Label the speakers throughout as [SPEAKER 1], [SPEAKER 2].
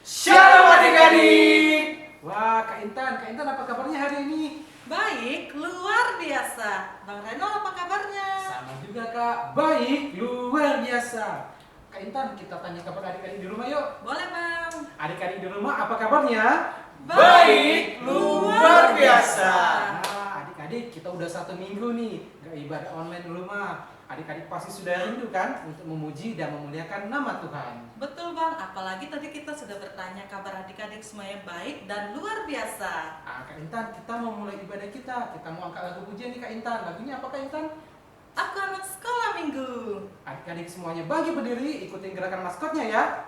[SPEAKER 1] Shalom adik-adik. Wah, Kak Intan apa kabarnya hari ini?
[SPEAKER 2] Baik, luar biasa. Bang Reno apa kabarnya?
[SPEAKER 1] Sama juga Kak, baik, luar biasa. Kak Intan, kita tanya kabar adik-adik di rumah yuk.
[SPEAKER 2] Boleh Bang.
[SPEAKER 1] Adik-adik di rumah apa kabarnya?
[SPEAKER 2] Baik, luar biasa.
[SPEAKER 1] Nah, adik-adik kita udah 1 minggu nih gak ibadah online di rumah. Adik-adik pasti sudah rindu kan untuk memuji dan memuliakan nama Tuhan.
[SPEAKER 2] Betul Bang, apalagi tadi kita sudah bertanya kabar adik-adik semuanya baik dan luar biasa.
[SPEAKER 1] Kak Intan, kita mau mulai ibadah kita. Kita mau angkat lagu pujian nih Kak Intan. Lagunya apa Kak Intan?
[SPEAKER 2] Aku anak sekolah minggu.
[SPEAKER 1] Adik-adik semuanya bagi berdiri, ikutin gerakan maskotnya ya.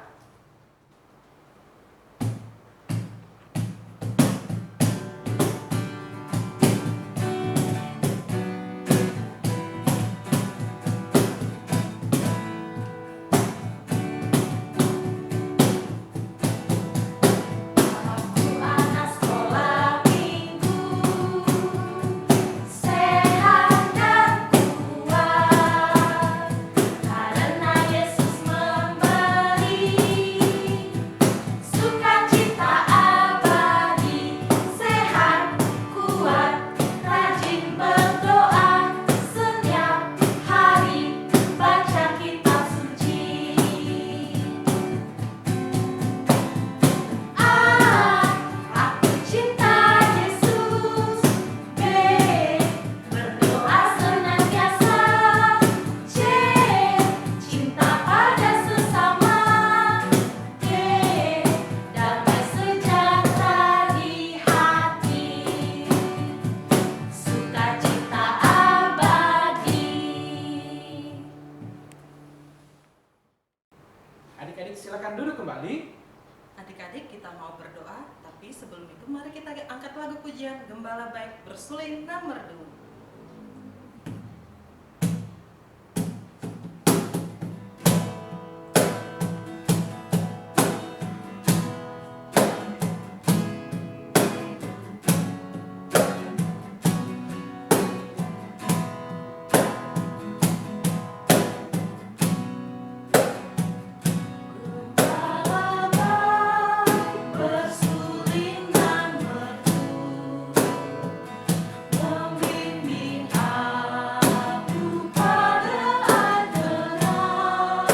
[SPEAKER 3] Aku anak sekolah minggu, sehat dan kuat, karena Yesus memberi sukacita abadi. Sehat, kuat, rajin berdoa setiap hari, baca kitab suci. Aku cinta Yesus. B. Berdoa senantiasa. C. Cinta pada sesama. D. Damai sejahtera di hati. Sukacita abadi.
[SPEAKER 1] Adik-adik silakan duduk kembali.
[SPEAKER 2] Adik-adik kita mau berdoa, tapi sebelum itu mari kita angkat lagu pujian Gembala Baik bersuling dan merdu.
[SPEAKER 3] Gembala baik bersuling dan merdu, membimbing aku pada air terang,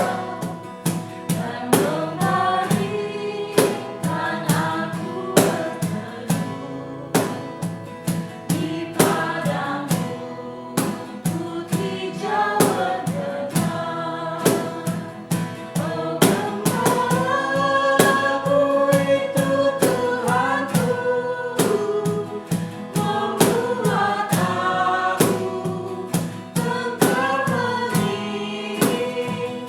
[SPEAKER 3] dan membaringkan aku berteduh di padang rumput hijau berteduh. Oh gembalaku itu Tuhanku, membuat aku tentram hening,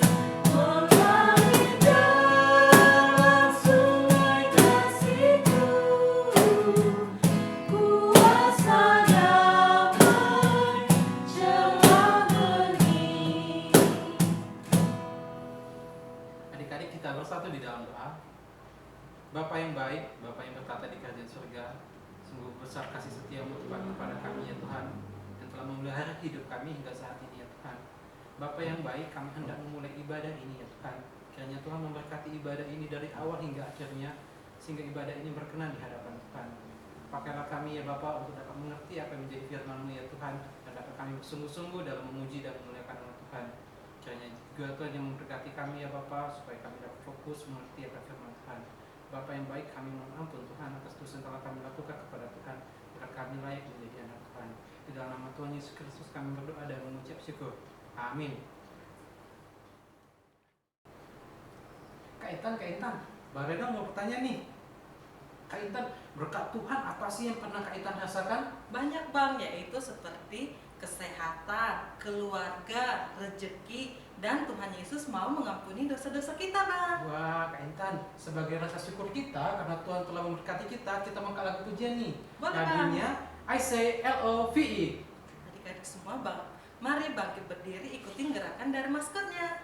[SPEAKER 3] mengalir dalam sungai kasih-Ku, kuasa damai celah bening.
[SPEAKER 1] Adik-adik kita bersatu di dalam doa. Bapa yang baik, Bapa yang bertata di kerajaan surga, sungguh besar kasih setiamu Tuhan kepada kami ya Tuhan, yang telah memelihara hidup kami hingga saat ini ya Tuhan. Bapa yang baik, kami hendak memulai ibadah ini ya Tuhan. Kiranya Tuhan memberkati ibadah ini dari awal hingga akhirnya, sehingga ibadah ini berkenan di hadapan Tuhan. Pakailah kami ya Bapa untuk dapat mengerti apa yang menjadi firman-Mu ya Tuhan, dan dapat kami bersungguh-sungguh dalam memuji dan memuliakan nama Tuhan. Kiranya juga Tuhan yang memberkati kami ya Bapa, supaya kami dapat fokus mengerti akan firman Tuhan. Bapa yang baik, kami mohon ampun Tuhan atas dosa yang telah kami lakukan kepada Tuhan, agar kami layak menjadi anak Tuhan. Di dalam nama Tuhan Yesus Kristus kami berdoa dan mengucap syukur. Amin. Kak Intan, Bang Reno mau bertanya nih. Kak Intan, berkat Tuhan apa sih yang pernah Kak Intan rasakan?
[SPEAKER 2] Banyak Bang, yaitu seperti kesehatan, keluarga, rezeki, dan Tuhan Yesus mau mengampuni dosa-dosa kita Bang.
[SPEAKER 1] Wah, Kak Intan, sebagai rasa syukur kita karena Tuhan telah memberkati kita mengangkat lagu pujian nih.
[SPEAKER 2] Boleh,
[SPEAKER 1] Lagunya I Say Love.
[SPEAKER 2] Adik-adik semua Bang, mari bangkit berdiri ikutin gerakan dari maskotnya.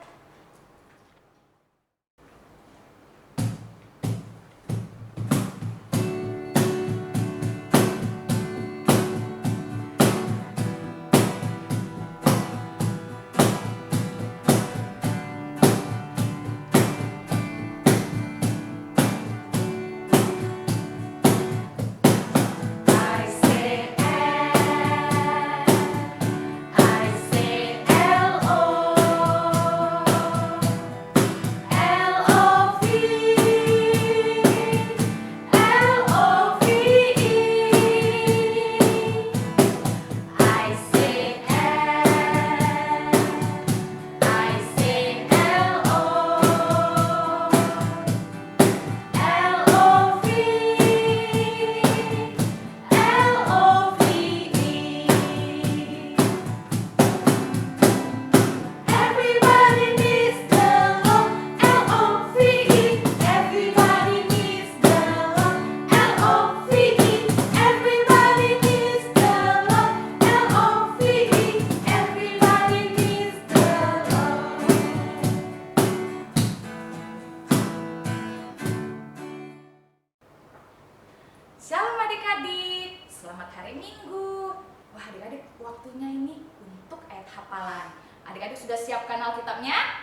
[SPEAKER 3] sudah siapkan Alkitabnya?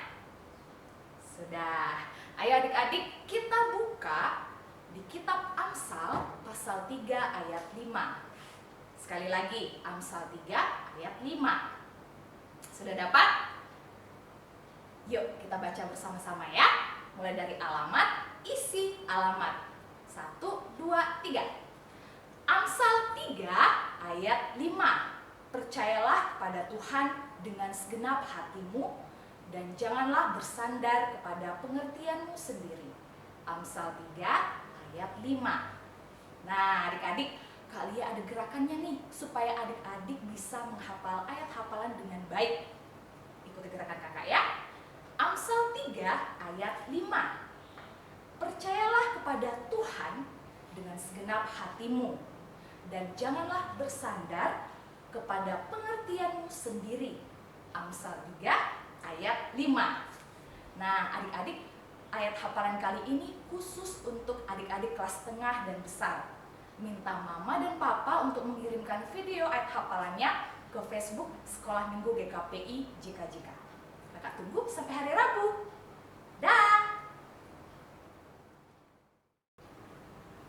[SPEAKER 3] Sudah. Ayo adik-adik, kita buka di kitab Amsal pasal 3 ayat 5. Sekali lagi, Amsal 3 ayat 5. Sudah dapat? Yuk kita baca bersama-sama ya. Mulai dari alamat, isi alamat. 1, 2, 3. Amsal 3 ayat 5. Percayalah pada Tuhan dengan segenap hatimu dan janganlah bersandar kepada pengertianmu sendiri. Amsal 3 ayat 5. Nah adik-adik, kalian ada gerakannya nih supaya adik-adik bisa menghafal ayat hafalan dengan baik. Ikuti gerakan kakak ya. Amsal 3 ayat 5. Percayalah kepada Tuhan dengan segenap hatimu dan janganlah bersandar kepada pengertianmu sendiri. Amsal 3 ayat 5. Nah adik-adik, ayat hafalan kali ini khusus untuk adik-adik kelas tengah dan besar. Minta mama dan papa untuk mengirimkan video ayat hafalannya ke Facebook Sekolah Minggu GKPI JKJK. Kakak tunggu sampai hari Rabu. Dah.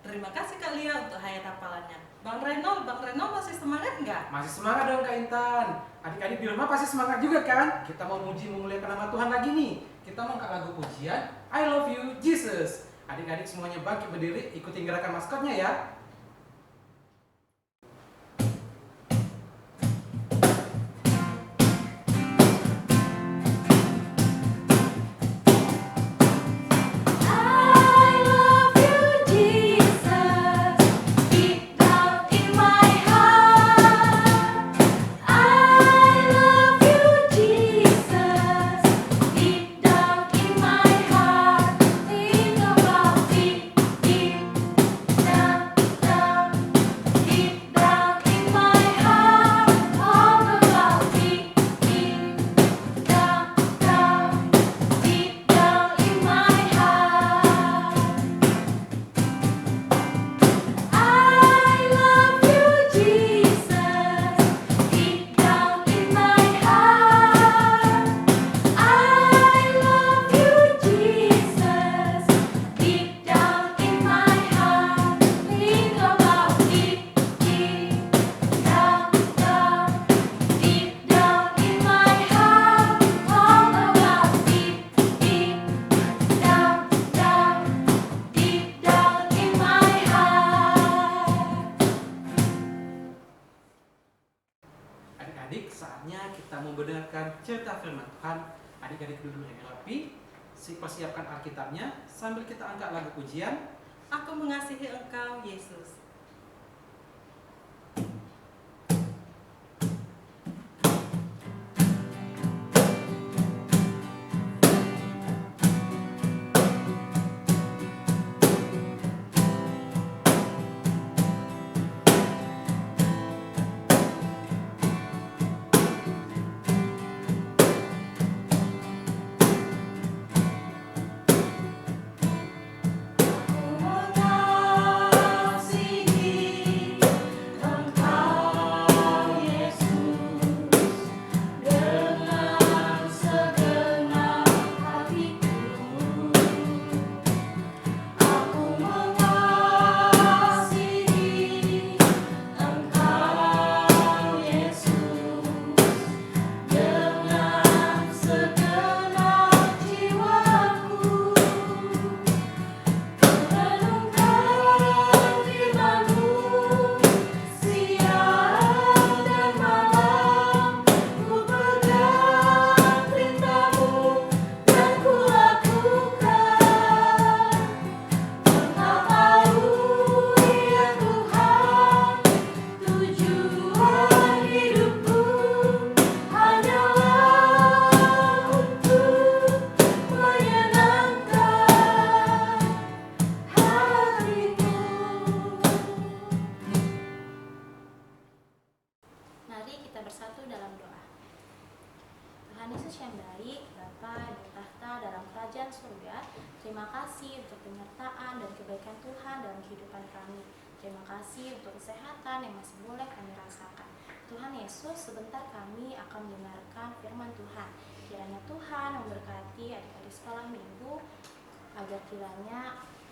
[SPEAKER 2] Terima kasih Kak Lia untuk ayat hafalannya. Bang Reno masih semangat nggak?
[SPEAKER 1] Masih semangat dong Kak Intan. Adik-adik di rumah pasti semangat juga kan? Kita mau muji memuliakan nama Tuhan lagi nih. Kita mau angkat lagu pujian I Love You Jesus. Adik-adik semuanya bangkit berdiri, ikutin gerakan maskotnya ya.
[SPEAKER 3] I love you Jesus, deep down in my heart. I love you Jesus, deep down in my heart. Think about deep, deep down, down, deep down in my heart. Talk about deep, deep down, down, deep down in my heart. I love you Jesus, deep down in my heart. I love you Jesus, deep down in my heart. Think about deep, deep down, down, deep down in my heart. Talk about deep, deep down, down, deep down in my heart.
[SPEAKER 1] Adik-adik, saatnya kita membenarkan cerita firman Tuhan. Adik-adik duduk dengan rapi, persiapkan Alkitabnya sambil kita angkat lagu pujian.
[SPEAKER 2] Aku mengasihi Engkau Yesus.
[SPEAKER 4] Mari kita bersatu dalam doa. Tuhan Yesus yang baik, Bapa di tahta dalam kerajaan surga, terima kasih untuk penyertaan dan kebaikan Tuhan dalam kehidupan kami. Terima kasih untuk kesehatan yang masih boleh kami rasakan. Tuhan Yesus, sebentar kami akan mendengarkan firman Tuhan. Kiranya Tuhan memberkati adik-adik sekolah minggu, agar kiranya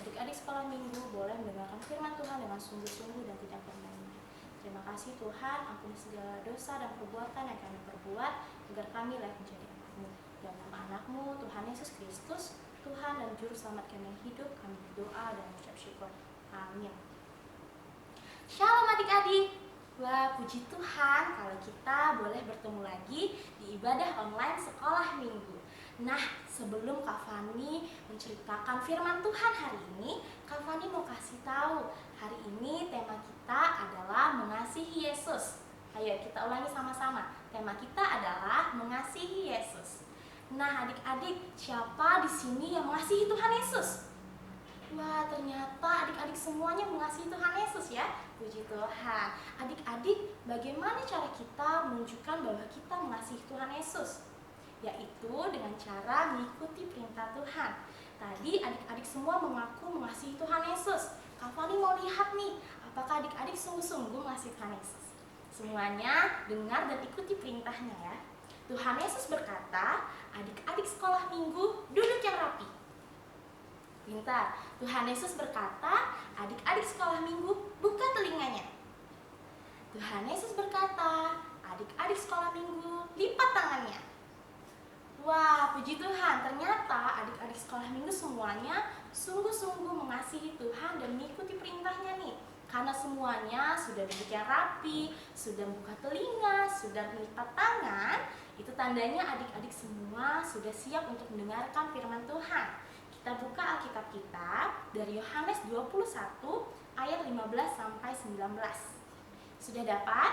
[SPEAKER 4] adik-adik sekolah minggu boleh mendengarkan firman Tuhan dengan sungguh-sungguh dan tidak bermain-main. Terima kasih Tuhan, ampuni segala dosa dan perbuatan yang kami perbuat, agar kami layak menjadi anak-Mu. Dalam nama anak-Mu, Tuhan Yesus Kristus, Tuhan dan Juru Selamat kami yang hidup, kami berdoa dan mengucap syukur. Amin. Shalom adik-adik. Wah, puji Tuhan kalau kita boleh bertemu lagi di ibadah online sekolah minggu. Nah, sebelum Kak Fani menceritakan firman Tuhan hari ini, Kak Fani mau kasih tahu, hari ini tema kita adalah mengasihi Yesus. Ayo kita ulangi sama-sama. Tema kita adalah mengasihi Yesus. Nah, adik-adik, siapa di sini yang mengasihi Tuhan Yesus? Wah, ternyata adik-adik semuanya mengasihi Tuhan Yesus ya. Puji Tuhan. Adik-adik, bagaimana cara kita menunjukkan bahwa kita mengasihi Tuhan Yesus? Yaitu dengan cara mengikuti perintah Tuhan. Tadi adik-adik semua mengaku mengasihi Tuhan Yesus. Kak Fani mau lihat nih, apakah adik-adik sungguh-sungguh mengasihi Tuhan Yesus? Semuanya dengar dan ikuti perintahnya ya. Tuhan Yesus berkata, adik-adik sekolah minggu duduk yang rapi. Pintar. Tuhan Yesus berkata, adik-adik sekolah minggu buka telinganya. Tuhan Yesus berkata, adik-adik sekolah minggu lipat tangannya. Wah, puji Tuhan, ternyata adik-adik sekolah minggu semuanya sungguh-sungguh mengasihi Tuhan dan mengikuti perintahnya nih. Karena semuanya sudah duduk yang rapi, sudah buka telinga, sudah melipat tangan, itu tandanya adik-adik semua sudah siap untuk mendengarkan firman Tuhan. Kita buka Alkitab kita dari Yohanes 21 ayat 15 sampai 19. Sudah dapat?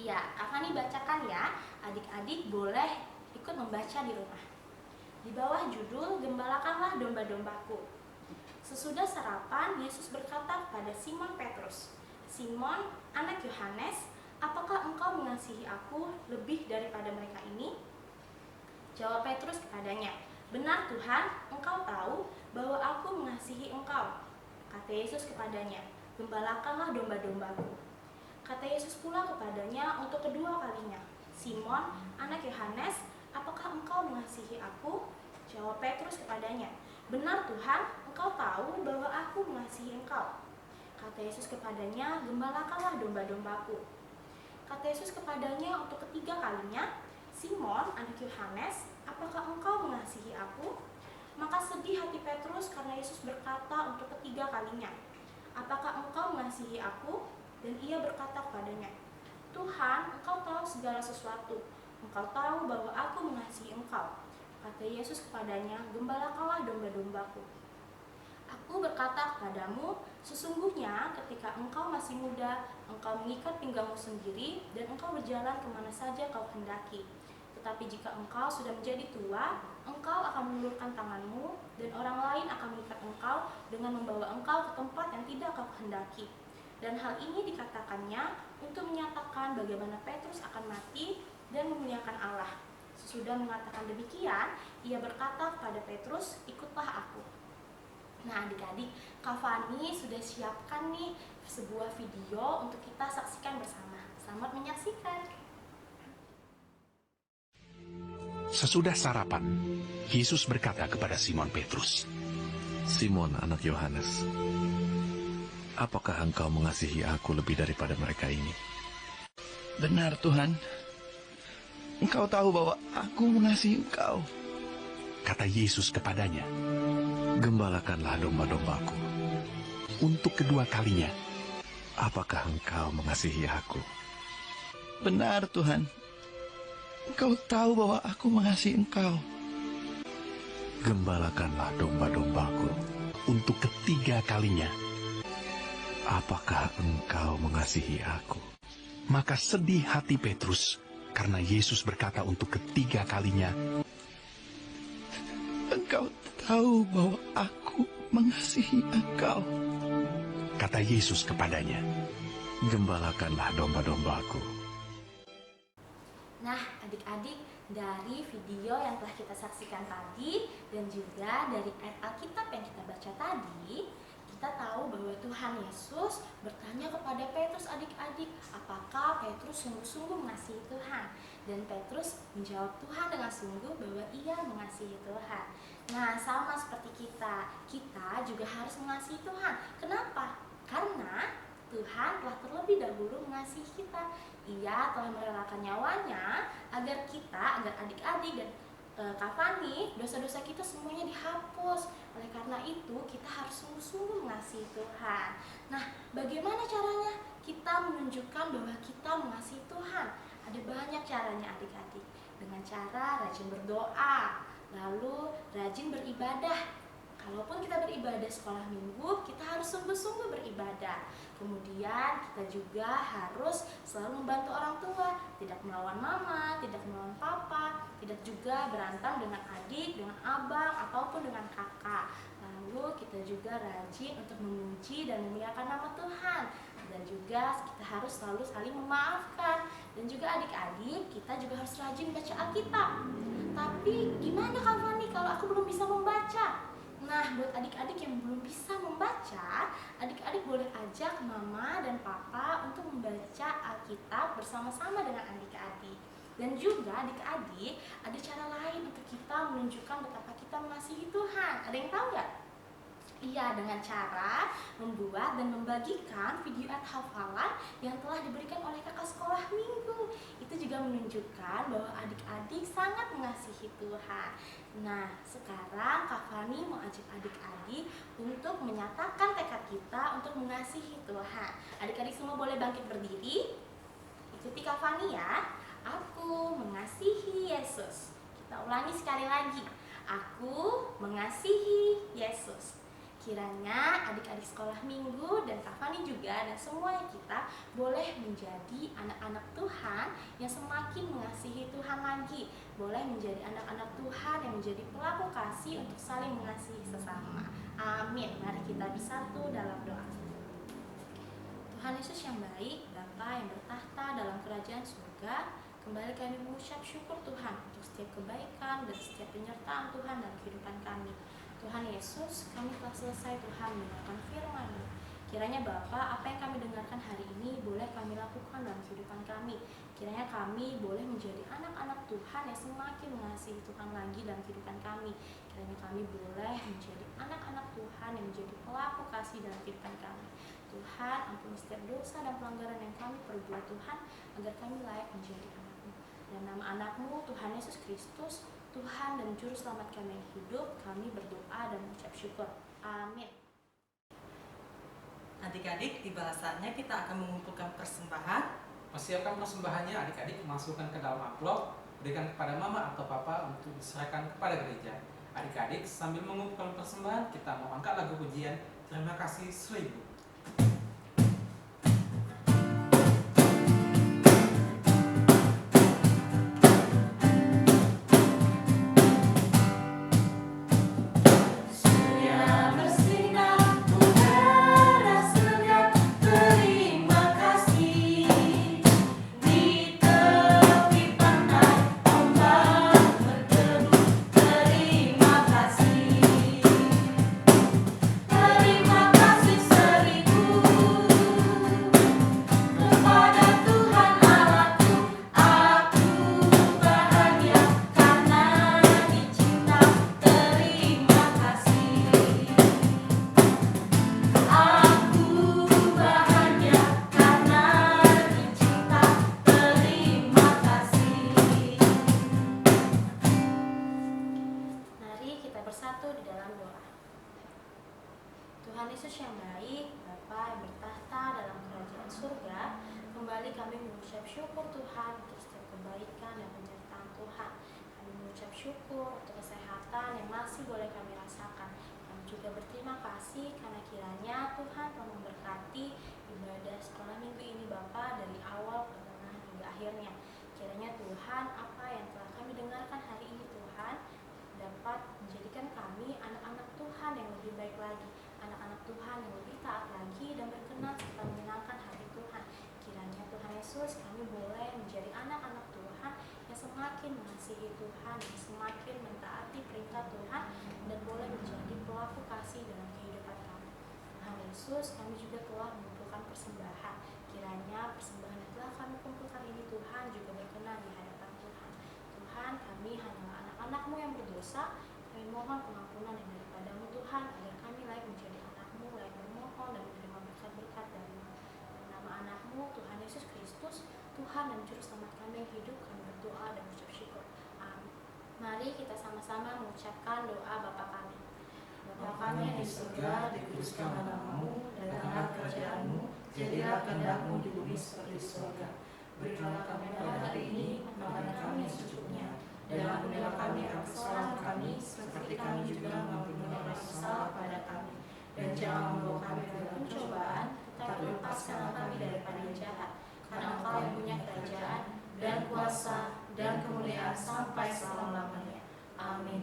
[SPEAKER 4] Iya, Kak Fani bacakan ya. Adik-adik boleh ikut membaca di rumah. Di bawah judul Gembalakanlah domba-dombaku. Sesudah sarapan, Yesus berkata kepada Simon Petrus, "Simon, anak Yohanes, apakah engkau mengasihi aku lebih daripada mereka ini?" Jawab Petrus kepadanya, "Benar Tuhan, engkau tahu bahwa aku mengasihi engkau." Kata Yesus kepadanya, "Gembalakanlah domba-dombaku." Kata Yesus pula kepadanya untuk kedua kalinya, "Simon, anak Yohanes, apakah engkau mengasihi aku?" Jawab Petrus kepadanya, "Benar Tuhan, engkau tahu bahwa aku mengasihi engkau." Kata Yesus kepadanya, "Gembalakanlah domba-dombaku." Kata Yesus kepadanya untuk ketiga kalinya, "Simon, anak Yohanes, apakah engkau mengasihi aku?" Maka sedih hati Petrus karena Yesus berkata untuk ketiga kalinya, "Apakah engkau mengasihi aku?" Dan ia berkata kepadanya, "Tuhan, engkau tahu segala sesuatu. Engkau tahu bahwa aku mengasihi engkau." Kata Yesus kepadanya, "Gembalakanlah domba-dombaku. Aku berkata kepadamu, sesungguhnya ketika engkau masih muda, engkau mengikat pinggangmu sendiri dan engkau berjalan kemana saja kau hendaki. Tetapi jika engkau sudah menjadi tua, engkau akan mengulurkan tanganmu dan orang lain akan mengikat engkau dengan membawa engkau ke tempat yang tidak kau hendaki." Dan hal ini dikatakannya untuk menyatakan bagaimana Petrus akan mati dan memuliakan Allah. Sesudah mengatakan demikian, ia berkata kepada Petrus, "Ikutlah aku." Nah adik-adik, Kak Fani sudah siapkan nih sebuah video untuk kita saksikan bersama. Selamat menyaksikan.
[SPEAKER 5] Sesudah sarapan, Yesus berkata kepada Simon Petrus,
[SPEAKER 6] "Simon, anak Yohanes, apakah engkau mengasihi aku lebih daripada mereka ini?"
[SPEAKER 7] "Benar Tuhan, engkau tahu bahwa aku mengasihi engkau."
[SPEAKER 5] kata Yesus kepadanya.
[SPEAKER 6] "Gembalakanlah domba-dombaku."
[SPEAKER 5] Untuk kedua kalinya,
[SPEAKER 6] Apakah engkau mengasihi aku?
[SPEAKER 7] "Benar Tuhan, engkau tahu bahwa aku mengasihi engkau."
[SPEAKER 6] Gembalakanlah domba-dombaku.
[SPEAKER 5] untuk ketiga kalinya.
[SPEAKER 6] Apakah engkau mengasihi aku?
[SPEAKER 5] Maka sedih hati Petrus, karena Yesus berkata untuk ketiga kalinya,
[SPEAKER 7] "Engkau tahu bahwa aku mengasihi engkau."
[SPEAKER 5] Kata Yesus kepadanya,
[SPEAKER 6] Gembalakanlah domba-dombaku.
[SPEAKER 4] Nah, adik-adik, dari video yang telah kita saksikan tadi dan juga dari ayat Alkitab yang kita baca tadi, kita tahu bahwa Tuhan Yesus bertanya kepada Petrus adik-adik, apakah Petrus sungguh-sungguh mengasihi Tuhan? Dan Petrus menjawab Tuhan dengan sungguh bahwa ia mengasihi Tuhan. Nah, sama seperti kita juga harus mengasihi Tuhan. Kenapa? Karena Tuhan telah terlebih dahulu mengasihi kita. Ia telah merelakan nyawanya agar adik-adik dan Kak Fani, dosa-dosa kita semuanya dihapus. Oleh karena itu, kita harus sungguh-sungguh mengasihi Tuhan. Nah, bagaimana caranya kita menunjukkan bahwa kita mengasihi Tuhan? Ada banyak caranya adik-adik. Dengan cara rajin berdoa, lalu rajin beribadah. Kalaupun kita beribadah sekolah minggu, kita harus sungguh-sungguh beribadah. Kemudian kita juga harus selalu membantu orang tua, tidak melawan mama, tidak melawan papa, tidak juga berantem dengan adik, dengan abang, ataupun dengan kakak. Lalu kita juga rajin untuk memuji dan memuliakan nama Tuhan. Dan juga kita harus selalu saling memaafkan. Dan juga adik-adik, kita juga harus rajin baca Alkitab. Tapi gimana Kak Fani kalau aku belum bisa membaca? Nah, buat adik-adik yang belum bisa membaca, adik-adik boleh ajak mama dan papa untuk membaca Alkitab bersama-sama dengan adik-adik. Dan juga adik-adik, ada cara lain untuk kita menunjukkan betapa kita mengasihi Tuhan. Ada yang tahu nggak? Iya, dengan cara membuat dan membagikan video ayat hafalan yang telah diberikan oleh kakak sekolah minggu. Itu juga menunjukkan bahwa adik-adik sangat mengasihi Tuhan. Nah, sekarang Kak Fani mau ajak adik-adik untuk menyatakan tekad kita untuk mengasihi Tuhan. Adik-adik semua boleh bangkit berdiri. Ikuti Kak Fani ya. Aku mengasihi Yesus. Kita ulangi sekali lagi. Aku mengasihi Yesus. Kiranya adik-adik sekolah minggu dan Kak Fani juga dan semuanya kita boleh menjadi anak-anak Tuhan yang semakin mengasihi Tuhan lagi. Boleh menjadi anak-anak Tuhan yang menjadi pelaku kasih untuk saling mengasihi sesama. Amin. Mari kita bersatu dalam doa. Tuhan Yesus yang baik, Bapa yang bertahta dalam kerajaan surga, kembali kami mengucap syukur Tuhan untuk setiap kebaikan dan setiap penyertaan Tuhan dalam kehidupan kami. Tuhan Yesus, kami telah selesai Tuhan mendengarkan firman-Mu. Kiranya Bapa, apa yang kami dengarkan hari ini boleh kami lakukan dalam kehidupan kami. Kiranya kami boleh menjadi anak-anak Tuhan yang semakin mengasihi Tuhan lagi dalam kehidupan kami. Kiranya kami boleh menjadi anak-anak Tuhan yang menjadi pelaku kasih dalam kehidupan kami. Tuhan, ampuni setiap dosa dan pelanggaran yang kami perbuat Tuhan, agar kami layak menjadi anak-Mu. Dan nama anak-Mu, Tuhan Yesus Kristus, Tuhan dan Juru Selamat kami yang hidup, kami berdoa dan mengucap syukur. Amin.
[SPEAKER 2] Adik-adik, tiba saatnya kita akan mengumpulkan persembahan.
[SPEAKER 1] Persiapkan persembahannya adik-adik, masukkan ke dalam amplop, berikan kepada mama atau papa untuk diserahkan kepada gereja. Adik-adik, sambil mengumpulkan persembahan, kita mau angkat lagu pujian Terima Kasih 1000.
[SPEAKER 4] Tuhan Yesus yang baik, Bapa yang bertahta dalam kerajaan surga, kembali kami mengucap syukur Tuhan untuk setiap kebaikan dan penyertaan Tuhan. Kami mengucap syukur untuk kesehatan yang masih boleh kami rasakan. Kami juga berterima kasih karena kiranya Tuhan telah memberkati ibadah sekolah minggu ini Bapa dari awal, pertengahan hingga akhirnya. Kiranya Tuhan, apa yang telah kami dengarkan hari ini Tuhan, dapat menjadikan kami anak-anak Tuhan yang lebih baik lagi, anak-anak Tuhan yang lebih taat lagi dan berkenan serta menyenangkan hati Tuhan. Kiranya Tuhan Yesus, kami boleh menjadi anak-anak Tuhan yang semakin mengasihi Tuhan, yang semakin mentaati perintah Tuhan, dan boleh menjadi pelaku kasih dalam kehidupan kami. Tuhan Yesus, kami juga telah mengumpulkan persembahan. Kiranya persembahan yang telah kami kumpulkan ini Tuhan juga berkenan di hadapan Tuhan. Tuhan, kami hanyalah anak-anak-Mu yang berdosa. Kami mohon pengampunan yang daripada-Mu Tuhan, agar kami layak menjadi anak-Mu, layak bermohon dan menerima berkat-berkat dari-Mu. Dalam nama anak-Mu, Tuhan Yesus Kristus, Tuhan dan Juru Selamat kami yang hidup, kami berdoa dan berucap syukur. Amin. Mari kita sama-sama mengucapkan doa Bapa kami. Bapa kami yang di surga, dikuduskanlah nama-Mu, datanglah kerajaan-Mu, jadilah kehendak-Mu di bumi seperti di surga. Berikanlah kami pada hari ini makanan kami yang secukupnya, dan ampunilah kami akan kesalahan kami, seperti kami juga mengampuni orang yang bersalah pada kami. Dan jangan membawa kami ke dalam pencobaan, tetapi lepaskanlah kami daripada yang jahat. Karena Engkau yang punya kerajaan, dan kuasa, dan kemuliaan sampai selama-lamanya. Amin.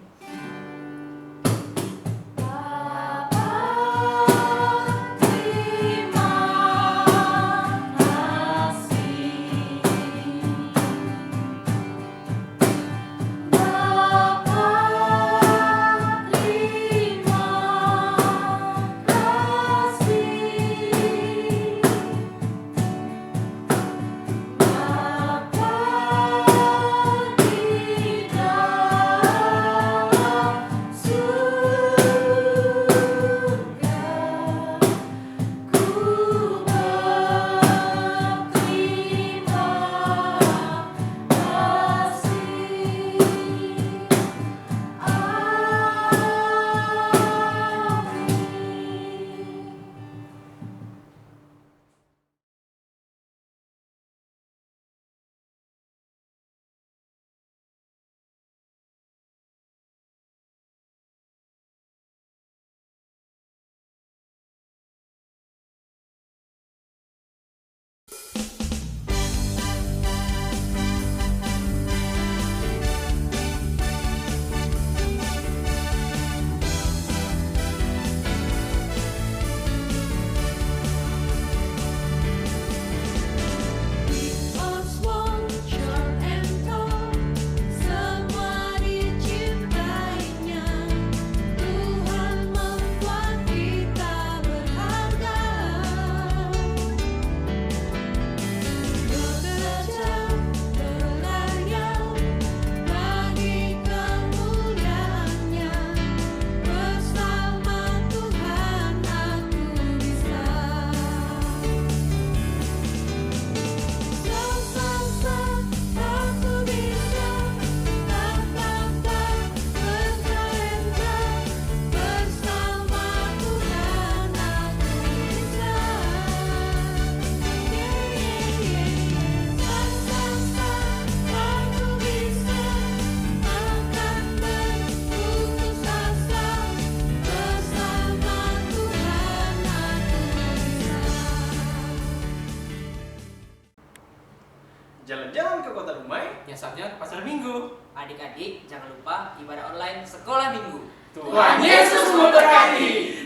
[SPEAKER 8] Jalan-jalan ke kota Dumai,
[SPEAKER 1] Nyasarnya ke pasar Minggu.
[SPEAKER 9] Adik-adik, jangan lupa ibadah online sekolah minggu.
[SPEAKER 8] Tuhan Yesus memberkati.